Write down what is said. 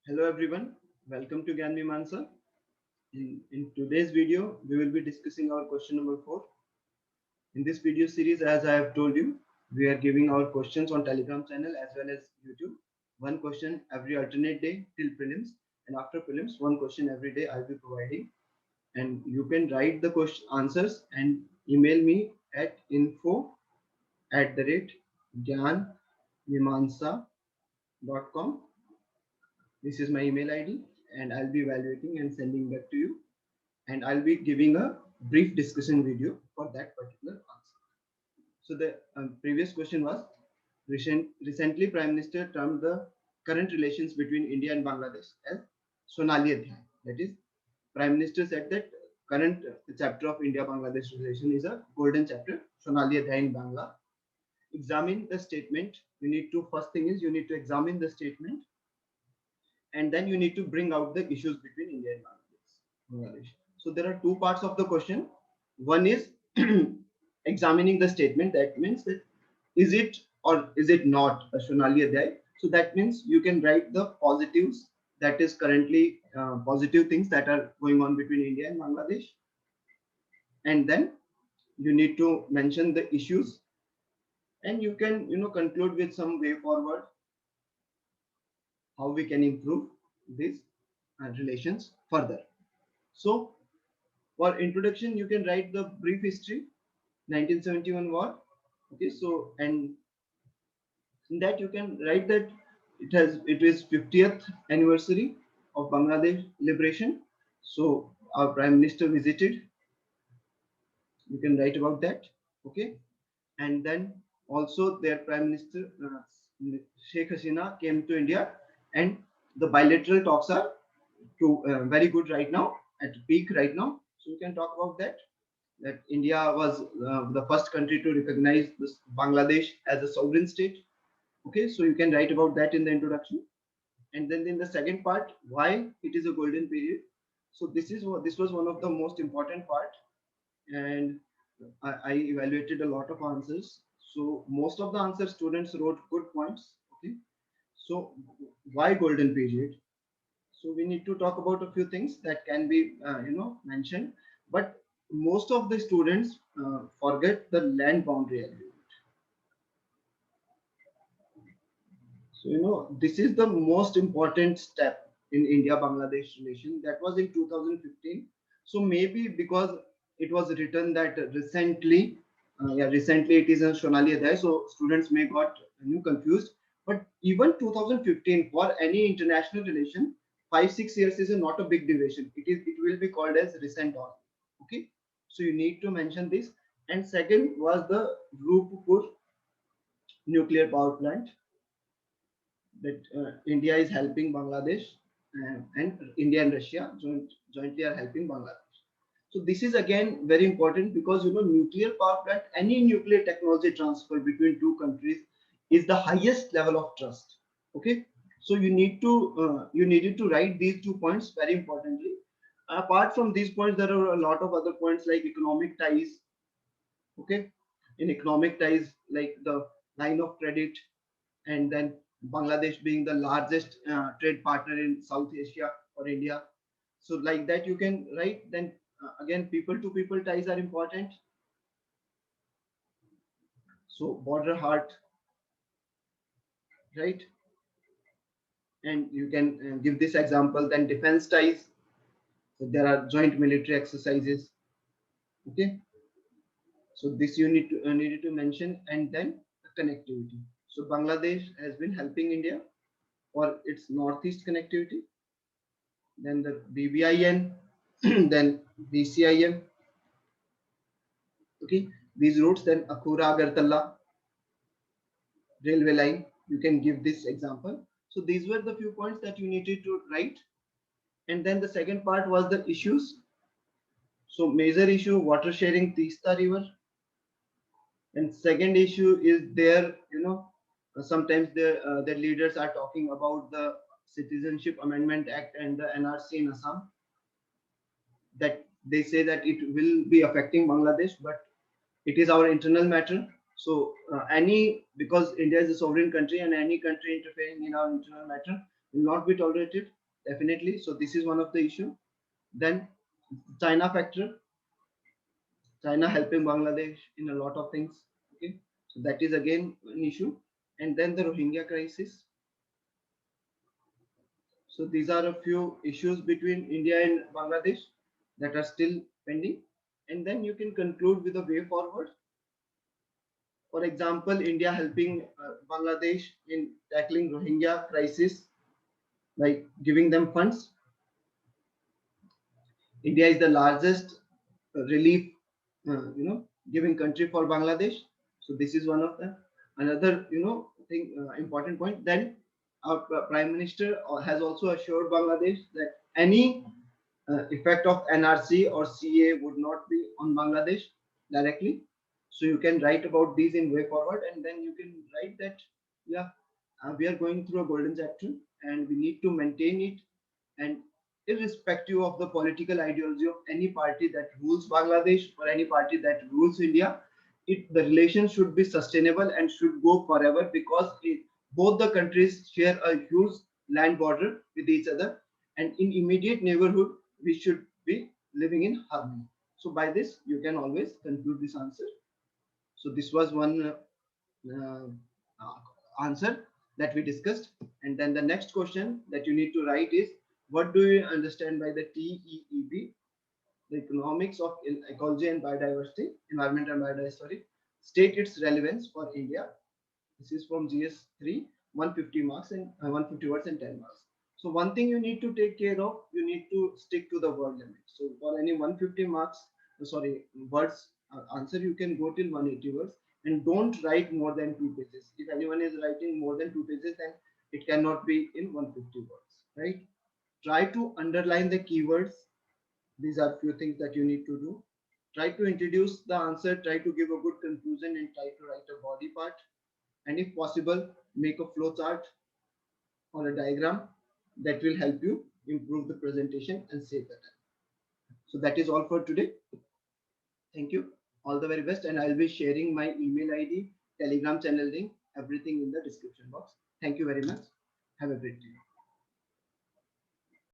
Hello everyone, welcome to Gyan Mimamsa. In today's video, we will be discussing our question number 4. In this video series, as I have told you, we are giving our questions on Telegram channel as well as YouTube. One question every alternate day till prelims, and after prelims, one question every day I'll be providing. And you can write the question answers and email me at info@gyanmimamsa.com. This is my email ID, and I'll be evaluating and sending back to you. And I'll be giving a brief discussion video for that particular answer. So the previous question was, recently Prime Minister termed the current relations between India and Bangladesh as Sonali Adhyay. That is, Prime Minister said that current chapter of India-Bangladesh relation is a golden chapter, Sonali Adhyay in Bangla. Examine the statement. You need to, first thing is you need to examine the statement, and then you need to bring out the issues between India and Bangladesh. So there are two parts of the question. One is examining the statement. That means that is it or is it not a Sonali Adhyay? So that means you can write the positives, that is currently positive things that are going on between India and Bangladesh, and then you need to mention the issues, and you can conclude with some way forward how we can improve these relations further. So for introduction, you can write the brief history, 1971 war. Okay, so and in that you can write that it is 50th anniversary of Bangladesh liberation. So our Prime Minister visited. You can write about that. Okay, and then also their Prime Minister Sheikh Hasina came to India, and the bilateral talks are very good right now, at peak right now. So we can talk about that. That India was the first country to recognize Bangladesh as a sovereign state. Okay, so you can write about that in the introduction, and then in the second part, why it is a golden period. So this was one of the most important part, and I evaluated a lot of answers. So most of the answers students wrote good points. Okay, so why golden period? So we need to talk about a few things that can be mentioned, but most of the students forget the land boundary agreement. So this is the most important step in India-Bangladesh relation. That was in 2015. So maybe because it was written that recently, recently it is a Sonali Adhyay, so students may got confused. But even 2015 for any international relation, 5-6 years is not a big duration. It will be called as recent on. Okay, so you need to mention this. And second was the Rupur nuclear power plant, that India is helping Bangladesh, and India and Russia jointly are helping Bangladesh. So this is again very important because nuclear power plant, any nuclear technology transfer between two countries is the highest level of trust. Okay, so you needed to write these 2 points very importantly. Apart from these points, there are a lot of other points like economic ties. Okay, in economic ties like the line of credit, and then Bangladesh being the largest trade partner in South Asia for India. So like that you can write. Then again, people to people ties are important. So border heart, right? And you can give this example. Then defense ties. So there are joint military exercises. Okay. So this you needed to mention, and then connectivity. So Bangladesh has been helping India for its northeast connectivity, then the BBIN, then BCIM. Okay, these routes, then Akhura Agartala railway line. You can give this example. So these were the few points that you needed to write. And then the second part was the issues. So major issue, water sharing Tista River. And second issue is there, sometimes the leaders are talking about the Citizenship Amendment Act and the NRC in Assam, that they say that it will be affecting Bangladesh, but it is our internal matter. So because India is a sovereign country, and any country interfering in our internal matter will not be tolerated, definitely. So this is one of the issue. Then China factor, China helping Bangladesh in a lot of things. Okay, so that is again an issue. And then the Rohingya crisis. So these are a few issues between India and Bangladesh that are still pending. And then you can conclude with a way forward. For example, India helping Bangladesh in tackling Rohingya crisis by giving them funds. India is the largest relief, giving country for Bangladesh. So this is one of them. Another, thing, important point. Then our Prime Minister has also assured Bangladesh that any effect of NRC or CA would not be on Bangladesh directly. So you can write about these in way forward, and then you can write that, yeah, we are going through a golden chapter, and we need to maintain it, and irrespective of the political ideology of any party that rules Bangladesh or any party that rules India, the relation should be sustainable and should go forever, because both the countries share a huge land border with each other, and in immediate neighborhood we should be living in harmony. So by this you can always conclude this answer. So this was one uh, answer that we discussed. And then the next question that you need to write is, what do you understand by the TEEB, the economics of ecology and biodiversity, environment and biodiversity, state its relevance for India. This is from GS3, 150 marks and 150 words and 10 marks. So one thing you need to take care of, you need to stick to the word limit. So for any 150 marks, words answer, you can go till 180 words, and don't write more than 2 pages. If anyone is writing more than 2 pages, then it cannot be in 150 words, right? Try to underline the keywords. These are few things that you need to do. Try to introduce the answer, try to give a good conclusion, and try to write a body part, and if possible make a flow chart or a diagram that will help you improve the presentation and save the time. So that is all for today. Thank you, all the very best, and I'll be sharing my email ID, Telegram channel link, everything in the description box. Thank you very much. Have a great day.